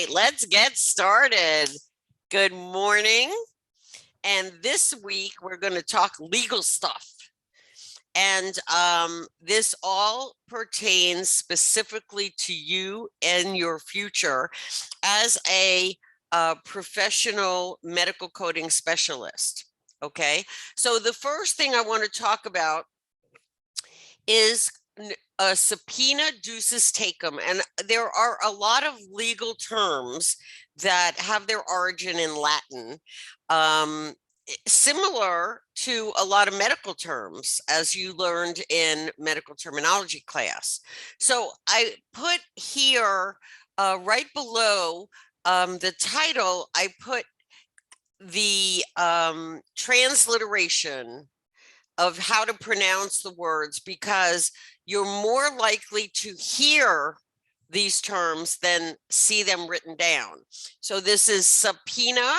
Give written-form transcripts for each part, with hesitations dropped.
Let's get started. Good morning. And this week we're going to talk legal stuff. And this all pertains specifically to you and your future as a professional medical coding specialist. Okay, so the first thing I want to talk about is a subpoena ducis tecum, and there are a lot of legal terms that have their origin in Latin, similar to a lot of medical terms, as you learned in medical terminology class. So I put here right below the title, I put the transliteration of how to pronounce the words, because you're more likely to hear these terms than see them written down. So this is subpoena,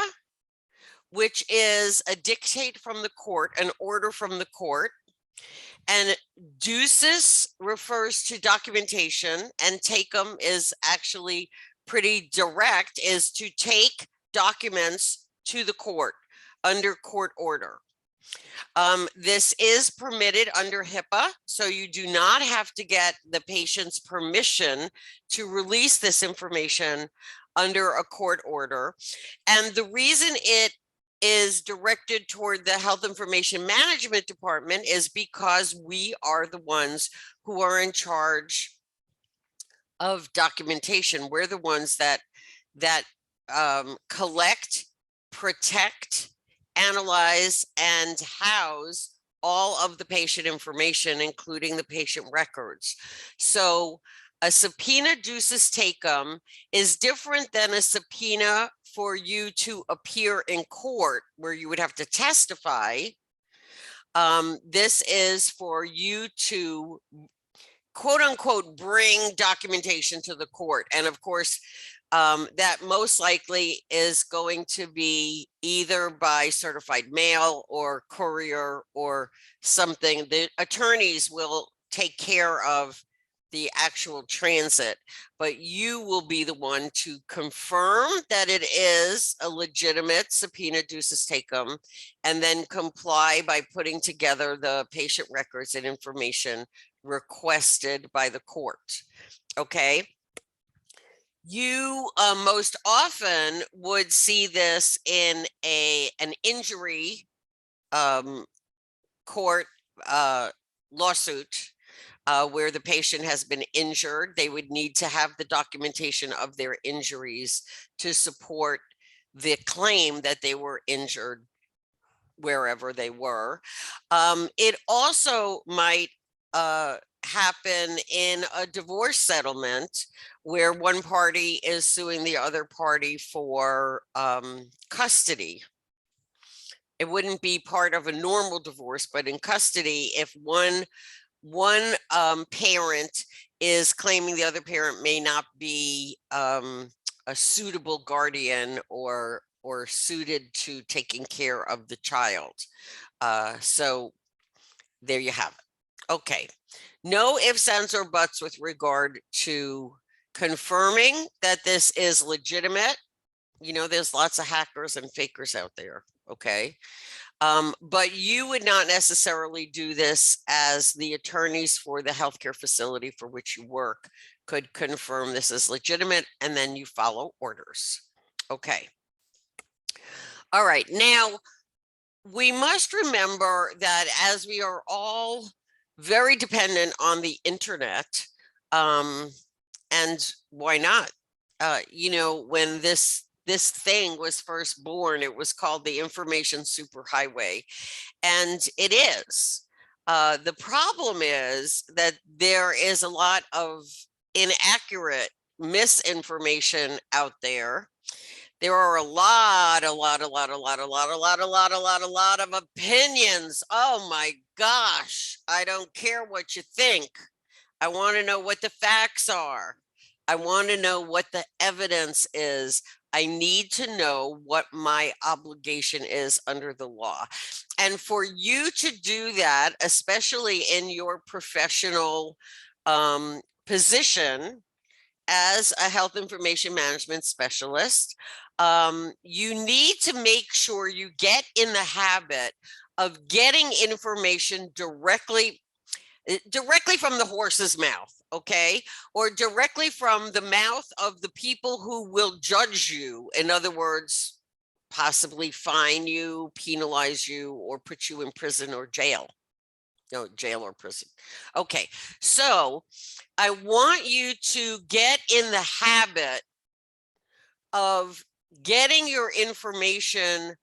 which is a dictate from the court, an order from the court. And ducis refers to documentation, and tecum is actually pretty direct, is to take documents to the court under court order. This is permitted under HIPAA, so you do not have to get the patient's permission to release this information under a court order. And the reason it is directed toward the Health Information Management Department is because we are the ones who are in charge of documentation. We're the ones that collect, protect, analyze, and house all of the patient information, including the patient records. So a subpoena ducis tecum is different than a subpoena for you to appear in court where you would have to testify. This is for you to, quote unquote, bring documentation to the court. And of course, that most likely is going to be either by certified mail or courier or something. The attorneys will take care of the actual transit, but you will be the one to confirm that it is a legitimate subpoena ducis tecum, and then comply by putting together the patient records and information requested by the court. Okay. You most often would see this in an injury court lawsuit where the patient has been injured. They would need to have the documentation of their injuries to support the claim that they were injured wherever they were. It also might happen in a divorce settlement where one party is suing the other party for custody. It wouldn't be part of a normal divorce, but in custody, if one parent is claiming the other parent may not be a suitable guardian or suited to taking care of the child. So there you have it. Okay. No ifs, ands, or buts with regard to confirming that this is legitimate. You know, there's lots of hackers and fakers out there, okay? But you would not necessarily do this, as the attorneys for the healthcare facility for which you work could confirm this is legitimate, and then you follow orders. Okay. All right. Now, we must remember that as we are all very dependent on the internet, and why not? You know, when this thing was first born, it was called the information superhighway, and it is. The problem is that there is a lot of inaccurate misinformation out there. There are a lot of opinions. Oh my gosh, I don't care what you think. I want to know what the facts are. I want to know what the evidence is. I need to know what my obligation is under the law. And for you to do that, especially in your professional position as a health information management specialist, you need to make sure you get in the habit of getting information directly from the horse's mouth, okay? Or directly from the mouth of the people who will judge you. In other words, possibly fine you, penalize you, or put you in prison or jail. No, jail or prison. Okay, so I want you to get in the habit of getting your information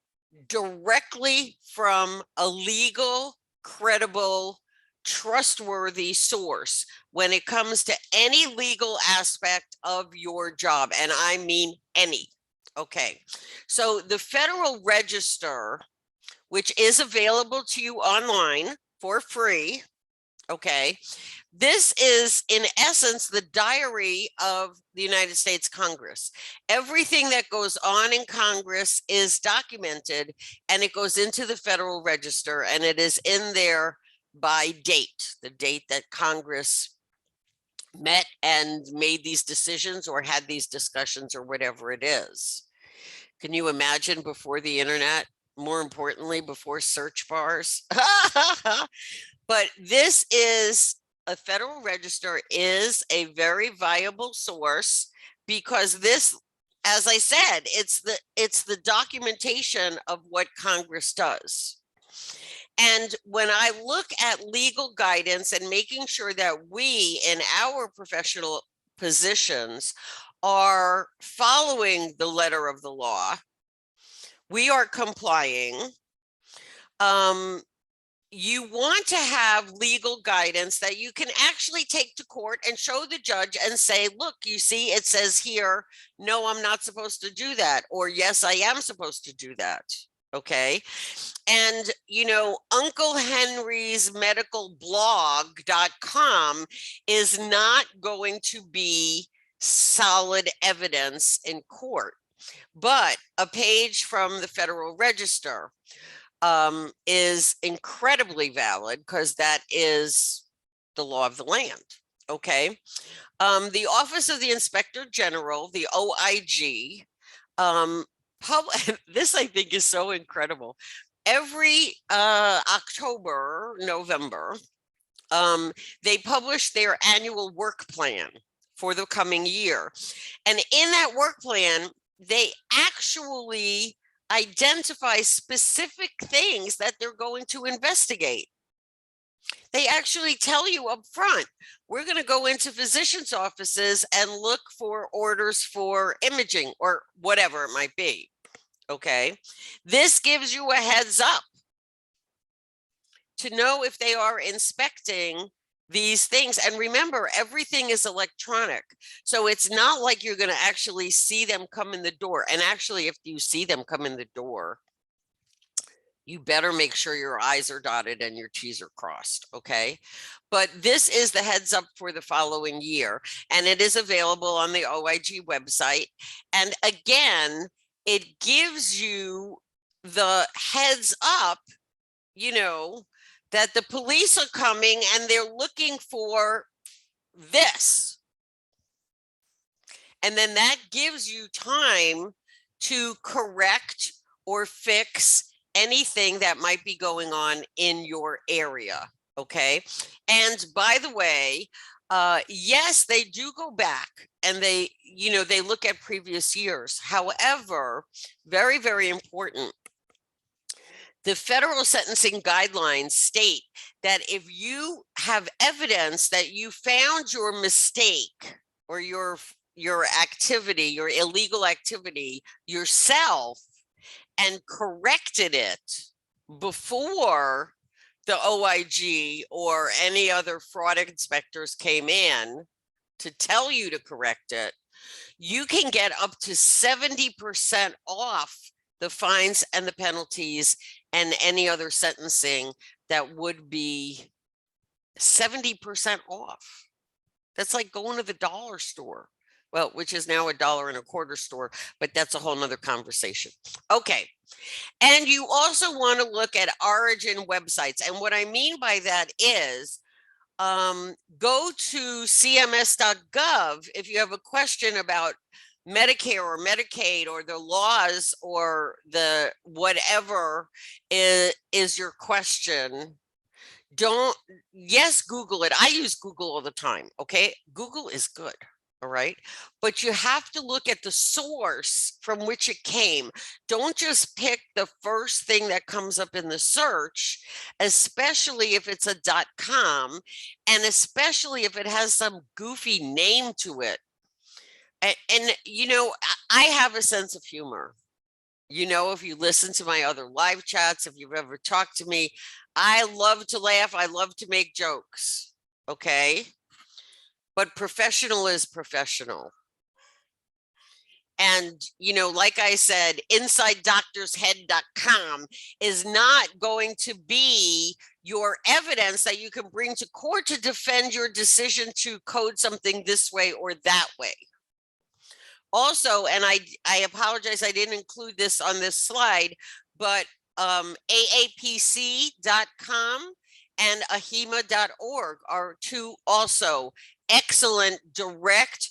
directly from a legal, credible, trustworthy source when it comes to any legal aspect of your job. And I mean any. Okay, so the Federal Register, which is available to you online for free, okay, this is in essence the diary of the United States Congress. Everything that goes on in Congress is documented, and it goes into the Federal Register, and it is in there by date, the date that Congress met and made these decisions or had these discussions or whatever it is. Can you imagine before the internet? More importantly, before search bars? But this is a Federal Register is a very viable source because this, as I said, it's the documentation of what Congress does. And when I look at legal guidance and making sure that we in our professional positions are following the letter of the law, we are complying. You want to have legal guidance that you can actually take to court and show the judge and say, look, you see, it says here, no, I'm not supposed to do that. Or yes, I am supposed to do that. Okay. And, you know, Uncle Henry's medical blog.com is not going to be solid evidence in court, but a page from the Federal Register is incredibly valid because that is the law of the land. Okay. The Office of the Inspector General, the OIG, this I think is so incredible. Every October, November, they publish their annual work plan for the coming year. And in that work plan, they actually identify specific things that they're going to investigate. They actually tell you up front, we're going to go into physicians' offices and look for orders for imaging or whatever it might be. Okay. This gives you a heads up to know if they are inspecting these things. And remember, everything is electronic. So it's not like you're going to actually see them come in the door. And actually, if you see them come in the door, you better make sure your I's are dotted and your T's are crossed, okay? But this is the heads up for the following year, and it is available on the OIG website. And again, it gives you the heads up, you know, that the police are coming and they're looking for this. And then that gives you time to correct or fix anything that might be going on in your area. Okay. And by the way, yes, they do go back and they, you know, they look at previous years. However, very, very important. The federal sentencing guidelines state that if you have evidence that you found your mistake or your activity, your illegal activity yourself and corrected it before the OIG or any other fraud inspectors came in to tell you to correct it, you can get up to 70% off the fines and the penalties and any other sentencing that would be 70% off. That's like going to the dollar store. Well, which is now $1.25 store, but that's a whole nother conversation. Okay. And you also want to look at origin websites. And what I mean by that is go to cms.gov if you have a question about Medicare or Medicaid or the laws or the whatever is your question. Yes, Google it. I use Google all the time. Okay. Google is good. All right. But you have to look at the source from which it came. Don't just pick the first thing that comes up in the search, especially if it's a .com and especially if it has some goofy name to it. And you know, I have a sense of humor. You know, if you listen to my other live chats, if you've ever talked to me, I love to laugh. I love to make jokes. Okay. But professional is professional. And, you know, like I said, InsideDoctorsHead.com is not going to be your evidence that you can bring to court to defend your decision to code something this way or that way. Also, and I apologize, I didn't include this on this slide, but AAPC.com and HIMA.org are two also excellent, direct,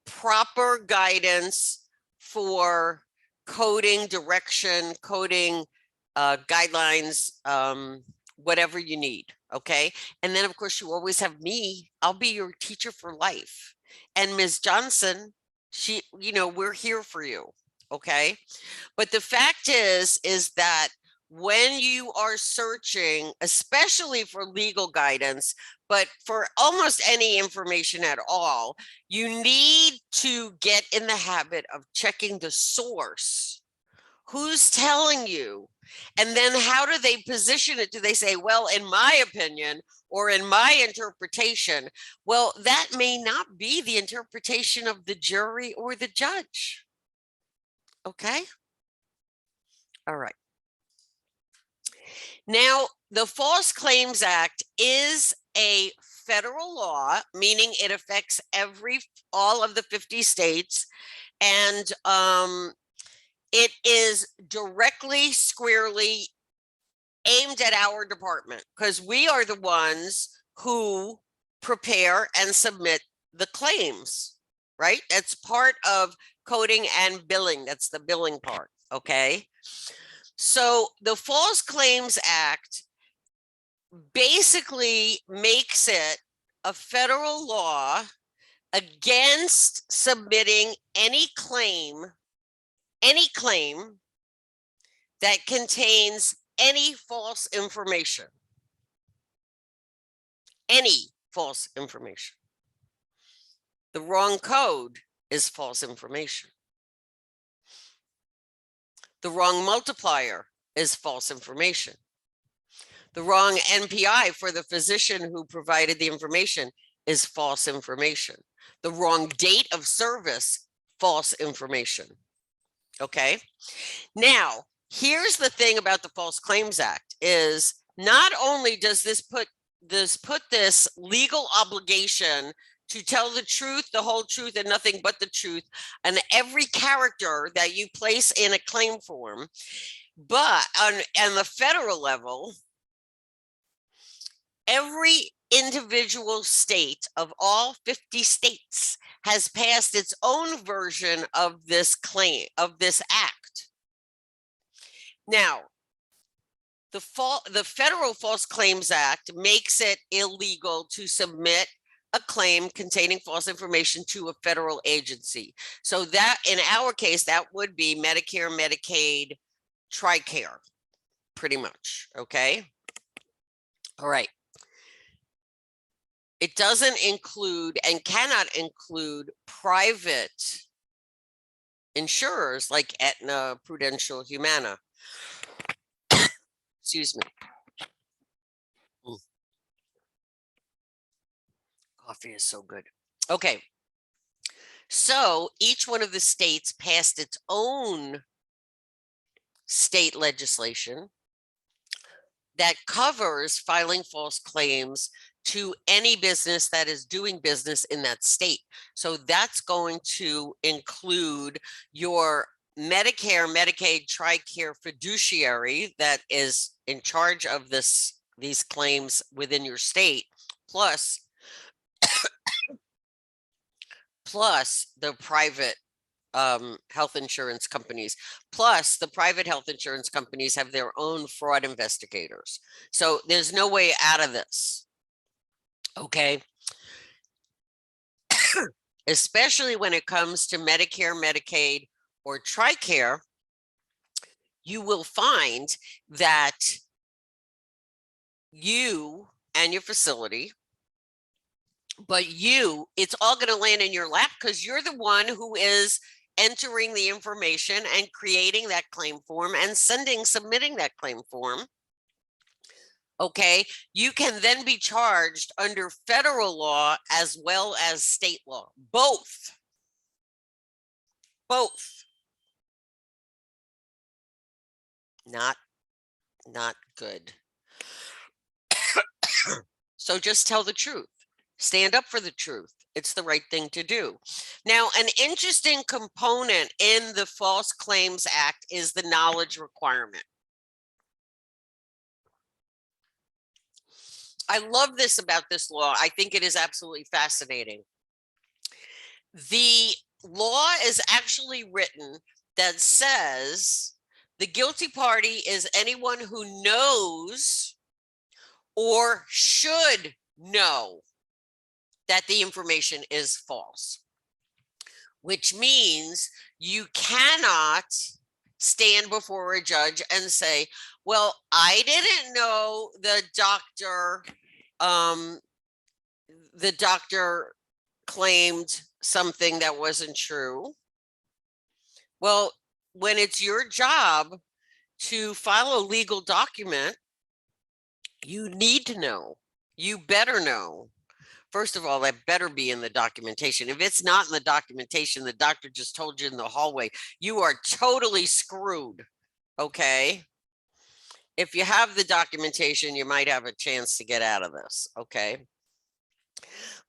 proper guidance for coding, direction, coding, guidelines, whatever you need. Okay. And then, of course, you always have me. I'll be your teacher for life. And Ms. Johnson, she, you know, we're here for you. Okay. But the fact is that when you are searching, especially for legal guidance, but for almost any information at all, you need to get in the habit of checking the source. Who's telling you? And then how do they position it? Do they say, well, in my opinion, or in my interpretation? Well, that may not be the interpretation of the jury or the judge. Okay. All right. Now, the False Claims Act is a federal law, meaning it affects all of the 50 states. And it is directly, squarely aimed at our department because we are the ones who prepare and submit the claims, right? That's part of coding and billing. That's the billing part, okay? So the False Claims Act basically makes it a federal law against submitting any claim that contains any false information. Any false information. The wrong code is false information. The wrong multiplier is false information. The wrong NPI for the physician who provided the information is false information. The wrong date of service, false information. Okay. Now, here's the thing about the False Claims Act is not only does this put this legal obligation to tell the truth, the whole truth, and nothing but the truth, and every character that you place in a claim form, but on the federal level, every individual state of all 50 states has passed its own version of this claim, of this act. Now, the Federal False Claims Act makes it illegal to submit a claim containing false information to a federal agency. So that, in our case, that would be Medicare, Medicaid, TRICARE, pretty much, okay? All right. It doesn't include and cannot include private insurers like Aetna, Prudential, Humana. Excuse me. Coffee is so good. Okay. So each one of the states passed its own state legislation that covers filing false claims to any business that is doing business in that state. So that's going to include your Medicare, Medicaid, TRICARE fiduciary that is in charge of these claims within your state, plus the private health insurance companies, plus the private health insurance companies have their own fraud investigators. So there's no way out of this. Okay. Especially when it comes to Medicare, Medicaid, or TRICARE, you will find that you and your facility, but it's all going to land in your lap because you're the one who is entering the information and creating that claim form and submitting that claim form. Okay, you can then be charged under federal law as well as state law, both. Not good. So just tell the truth. Stand up for the truth. It's the right thing to do. Now, an interesting component in the False Claims Act is the knowledge requirement. I love this about this law. I think it is absolutely fascinating. The law is actually written that says the guilty party is anyone who knows or should know that the information is false, which means you cannot stand before a judge and say, well, I didn't know the doctor claimed something that wasn't true. Well, when it's your job to file a legal document, you need to know. You better know. First of all, that better be in the documentation. If it's not in the documentation, the doctor just told you in the hallway, you are totally screwed. Okay. If you have the documentation, you might have a chance to get out of this. Okay.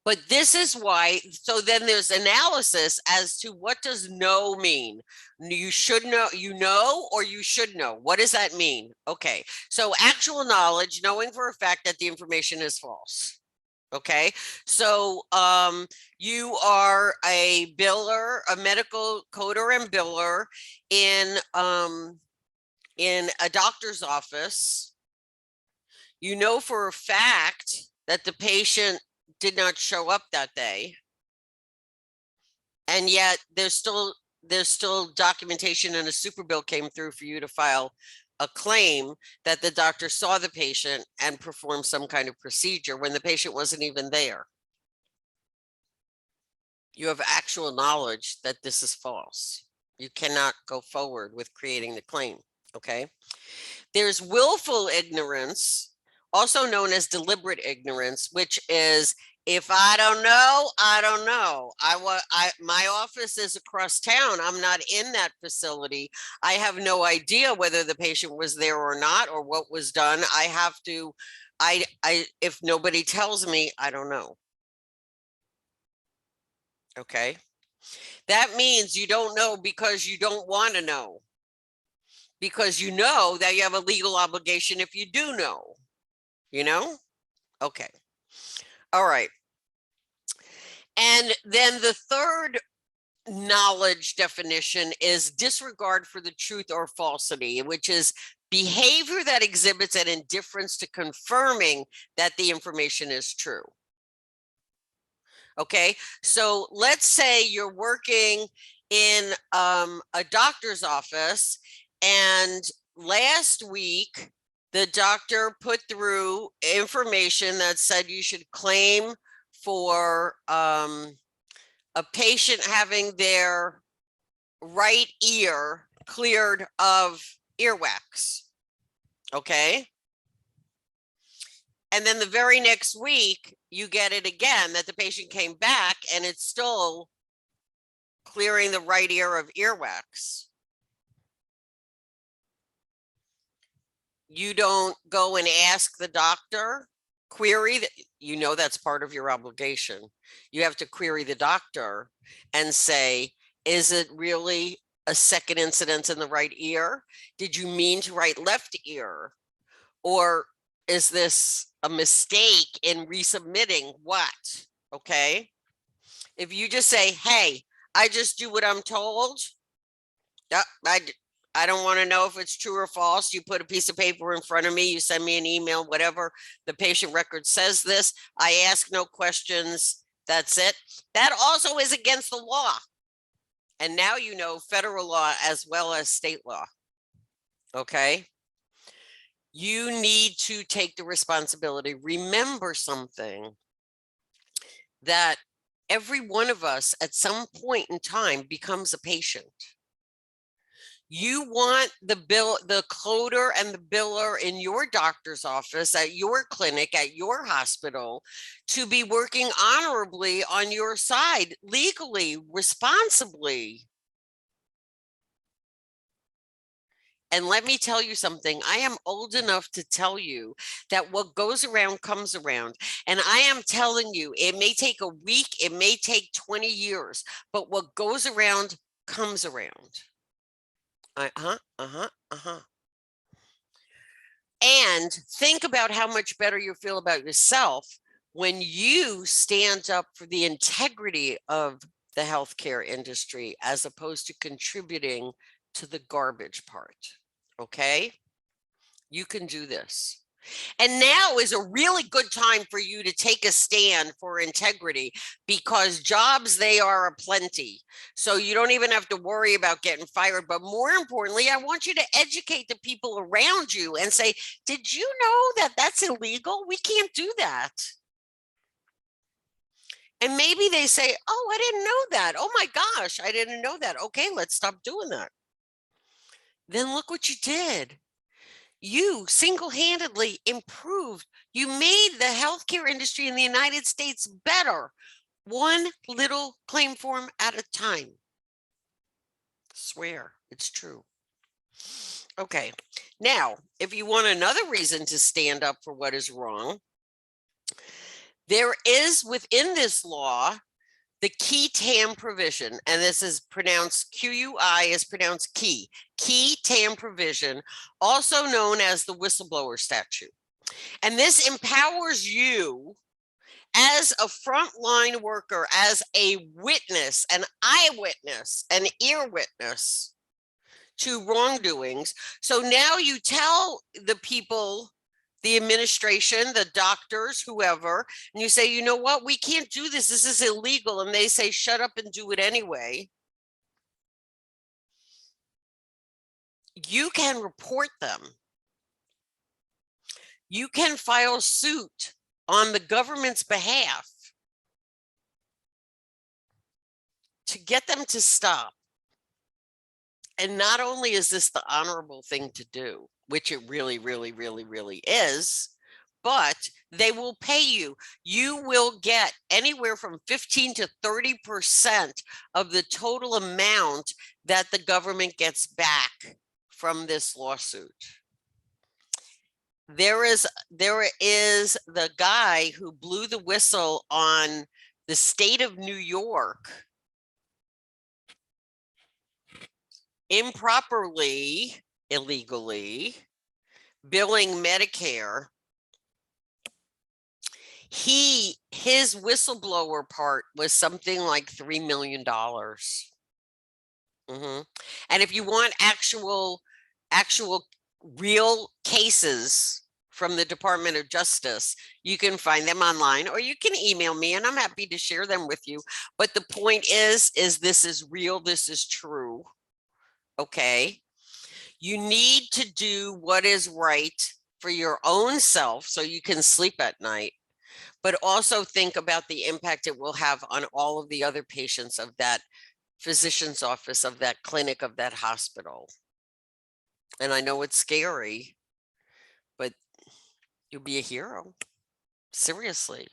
But this is why, so then there's analysis as to what does know mean. You should know, or you should know. What does that mean? Okay, so actual knowledge, knowing for a fact that the information is false. Okay, so you are a biller, a medical coder and biller in a doctor's office. You know for a fact that the patient did not show up that day, and yet there's still documentation and a super bill came through for you to file a claim that the doctor saw the patient and performed some kind of procedure when the patient wasn't even there. You have actual knowledge that this is false. You cannot go forward with creating the claim. Okay, there's willful ignorance, also known as deliberate ignorance, which is, if I don't know, I don't know. My office is across town. I'm not in that facility. I have no idea whether the patient was there or not, or what was done. I have to, if nobody tells me, I don't know. Okay. That means you don't know because you don't want to know. Because you know that you have a legal obligation if you do know, you know? Okay. All right. And then the third knowledge definition is disregard for the truth or falsity, which is behavior that exhibits an indifference to confirming that the information is true. Okay, so let's say you're working in a doctor's office, and last week the doctor put through information that said you should claim for a patient having their right ear cleared of earwax. Okay. And then the very next week, you get it again that the patient came back and it's still clearing the right ear of earwax. You don't go and ask the doctor, query that, you know, that's part of your obligation. You have to query the doctor and say, is it really a second incidence in the right ear? Did you mean to write left ear? Or is this a mistake in resubmitting what? Okay. If you just say, hey, I just do what I'm told. Yeah, I don't want to know if it's true or false. You put a piece of paper in front of me, you send me an email, whatever. The patient record says this. I ask no questions. That's it. That also is against the law. And now you know federal law as well as state law. Okay. You need to take the responsibility. Remember something, that every one of us at some point in time becomes a patient. You want the coder and the biller in your doctor's office, at your clinic, at your hospital, to be working honorably on your side, legally, responsibly. And let me tell you something, I am old enough to tell you that what goes around comes around. And I am telling you, it may take a week, it may take 20 years, but what goes around comes around. And think about how much better you feel about yourself when you stand up for the integrity of the healthcare industry, as opposed to contributing to the garbage part. Okay? You can do this. And now is a really good time for you to take a stand for integrity, because jobs, they are aplenty. So you don't even have to worry about getting fired. But more importantly, I want you to educate the people around you and say, did you know that that's illegal? We can't do that. And maybe they say, oh, I didn't know that. Oh my gosh, I didn't know that. Okay, let's stop doing that. Then look what you did. You single-handedly improved. You made the healthcare industry in the United States better, one little claim form at a time. Swear, it's true. Okay, now, if you want another reason to stand up for what is wrong, there is within this law the key tam provision, and this is pronounced QUI, is pronounced key tam provision, also known as the Whistleblower Statute. And this empowers you as a frontline worker, as a witness, an eyewitness, an ear witness to wrongdoings. So now you tell the people, the administration, the doctors, whoever, and you say, you know what, we can't do this. This is illegal. And they say, shut up and do it anyway. You can report them. You can file suit on the government's behalf to get them to stop. And not only is this the honorable thing to do, which it really, really, really, really is, but they will pay you. You will get anywhere from 15 to 30% of the total amount that the government gets back from this lawsuit. There is the guy who blew the whistle on the state of New York improperly, illegally billing Medicare. His whistleblower part was something like $3 million. And if you want actual real cases from the Department of Justice, you can find them online, or you can email me and I'm happy to share them with you. But the point is this is real, this is true. Okay. You need to do what is right for your own self so you can sleep at night, but also think about the impact it will have on all of the other patients of that physician's office, of that clinic, of that hospital. And I know it's scary, but you'll be a hero. Seriously.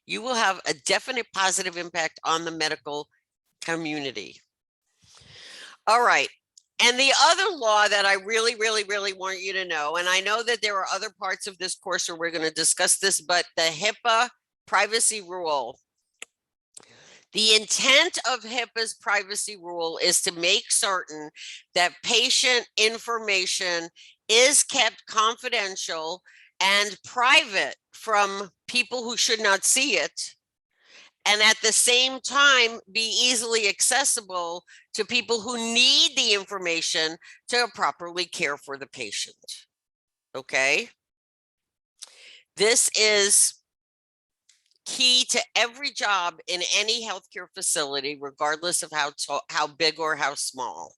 You will have a definite positive impact on the medical community. All right. And the other law that I really, really, really want you to know, and I know that there are other parts of this course where we're going to discuss this, but the HIPAA privacy rule. The intent of HIPAA's privacy rule is to make certain that patient information is kept confidential and private from people who should not see it, and at the same time be easily accessible to people who need the information to properly care for the patient. Okay? This is key to every job in any healthcare facility, regardless of how big or how small.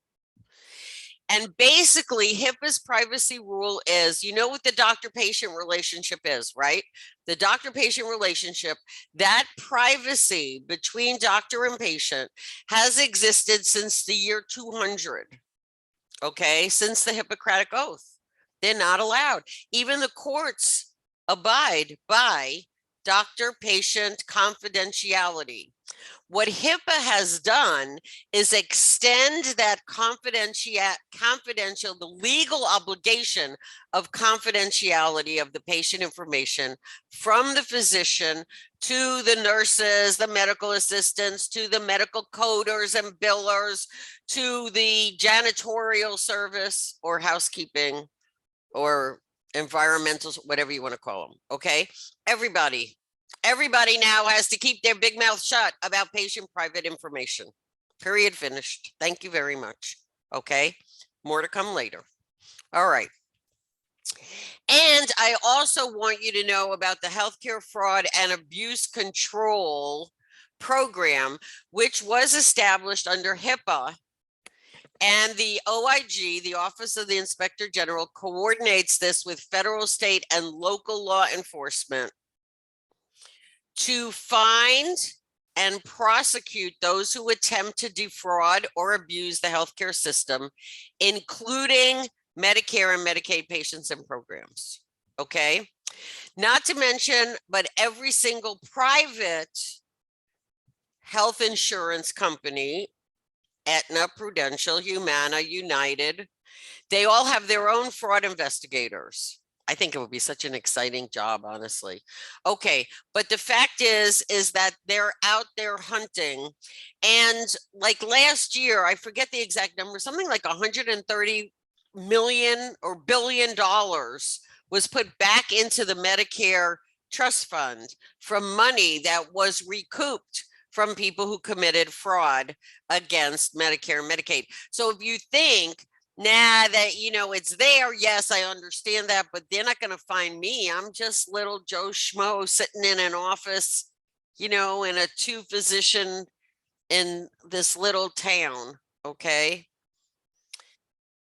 And basically, HIPAA's privacy rule is, you know what the doctor-patient relationship is, right? The doctor-patient relationship, that privacy between doctor and patient has existed since the year 200, okay? Since the Hippocratic Oath. They're not allowed. Even the courts abide by doctor-patient confidentiality. What HIPAA has done is extend that the legal obligation of confidentiality of the patient information from the physician to the nurses, the medical assistants, to the medical coders and billers, to the janitorial service or housekeeping or environmental, whatever you want to call them. Okay, everybody now has to keep their big mouth shut about patient private information. Period. Finished. Thank you very much. Okay, more to come later. All right. And I also want you to know about the Healthcare Fraud and Abuse Control Program, which was established under HIPAA. And the OIG, the Office of the Inspector General, coordinates this with federal, state, and local law enforcement to find and prosecute those who attempt to defraud or abuse the healthcare system, including Medicare and Medicaid patients and programs. Okay? Not to mention, but every single private health insurance company, Aetna, Prudential, Humana, United, they all have their own fraud investigators. I think it would be such an exciting job, honestly. Okay, but the fact is that they're out there hunting. And like last year, I forget the exact number, something like 130 million or billion dollars was put back into the Medicare trust fund from money that was recouped from people who committed fraud against Medicare and Medicaid. So if you think, nah, that, you know, it's there, yes, I understand that, but they're not going to find me. I'm just little Joe Schmo sitting in an office, you know, in a 2-physician in this little town, okay?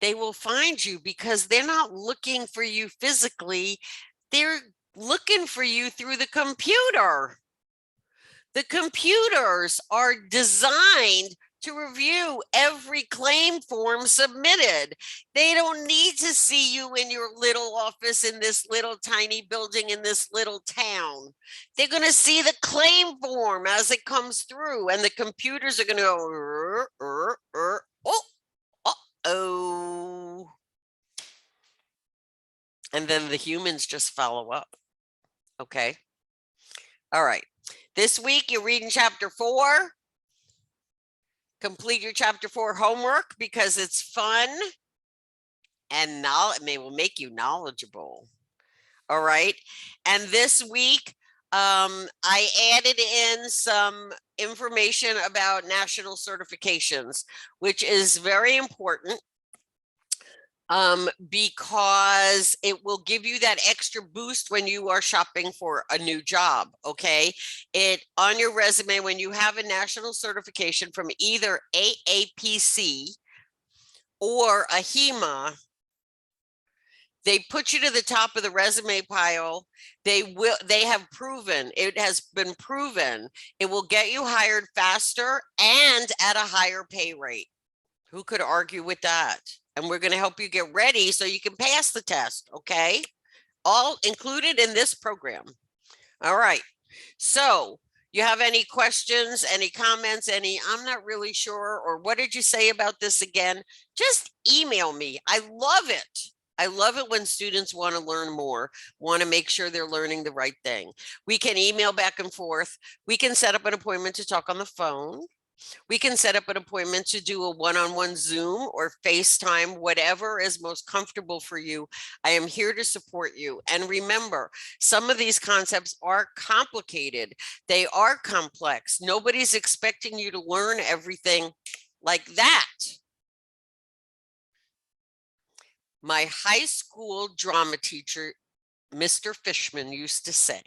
They will find you because they're not looking for you physically. They're looking for you through the computer. The computers are designed to review every claim form submitted. They don't need to see you in your little office in this little tiny building in this little town. They're going to see the claim form as it comes through, and the computers are going to go, oh. And then the humans just follow up. Okay. All right. This week, you're reading chapter 4. Complete your chapter 4 homework because it's fun and it will make you knowledgeable. All right. And this week, I added in some information about national certifications, which is very important. Because it will give you that extra boost when you are shopping for a new job, okay? On your resume, when you have a national certification from either AAPC or a HIMA, they put you to the top of the resume pile. They have proven, it has been proven, it will get you hired faster and at a higher pay rate. Who could argue with that? And we're going to help you get ready so you can pass the test, okay? All included in this program. All right. So you have any questions, any comments, I'm not really sure, or what did you say about this again? Just email me. I love it. I love it when students want to learn more, want to make sure they're learning the right thing. We can email back and forth. We can set up an appointment to talk on the phone. We can set up an appointment to do a one-on-one Zoom or FaceTime, whatever is most comfortable for you. I am here to support you. And remember, some of these concepts are complicated. They are complex. Nobody's expecting you to learn everything like that. My high school drama teacher, Mr. Fishman, used to say,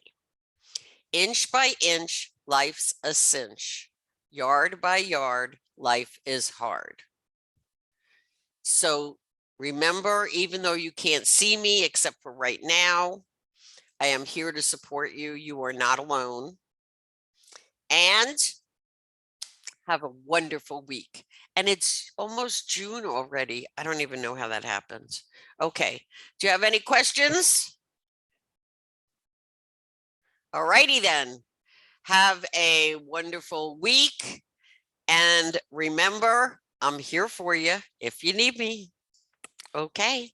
inch by inch, life's a cinch. Yard by yard, life is hard. So remember, even though you can't see me except for right now, I am here to support you. You are not alone. And have a wonderful week. And it's almost June already. I don't even know how that happens. Okay. Do you have any questions? All righty then. Have a wonderful week. And remember, I'm here for you if you need me. Okay.